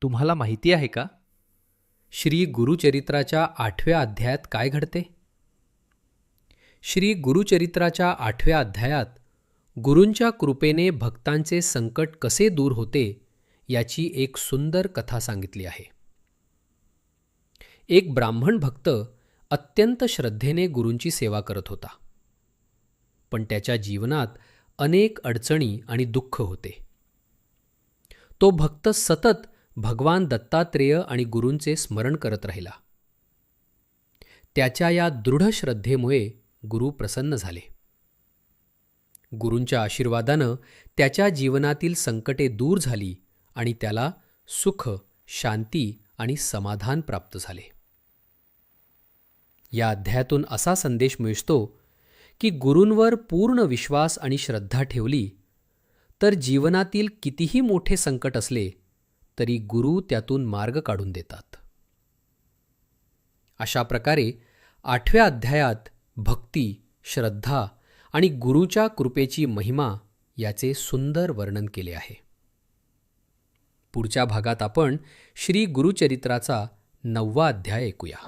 तुम्हाला माहिती आहे का? श्री गुरुचरित्राच्या 8व्या अध्यायात काय घडते? श्री गुरुचरित्राच्या 8व्या अध्यायात गुरूंच्या कृपेने भक्तांचे संकट कसे दूर होते याची एक सुंदर कथा सांगितली आहे. एक ब्राह्मण भक्त अत्यंत श्रद्धेने गुरूंची सेवा करत होता. पण त्याच्या जीवनात अनेक अडचणी आणि दुःख होते. तो भक्त सतत भगवान दत्तात्रेय आणि गुरूंचे स्मरण करत राहिला. त्याच्या या दृढ श्रद्धेमुळे गुरु प्रसन्न झाले. गुरूंच्या आशीर्वादानं त्याच्या जीवनातील संकटे दूर झाली आणि त्याला सुख, शांती आणि समाधान प्राप्त झाले. या अध्यायातून असा संदेश मिळतो की गुरूंवर पूर्ण विश्वास आणि श्रद्धा ठेवली तर जीवनातील कितीही मोठे संकट असले तरी गुरु त्यातून मार्ग काढून देतात. अशा प्रकारे 8व्या अध्यायात भक्ती, श्रद्धा आणि गुरूच्या कृपेची महिमा याचे सुंदर वर्णन केले आहे. पुढच्या भागात आपण श्री गुरुचरित्राचा 9वा अध्याय ऐकूया.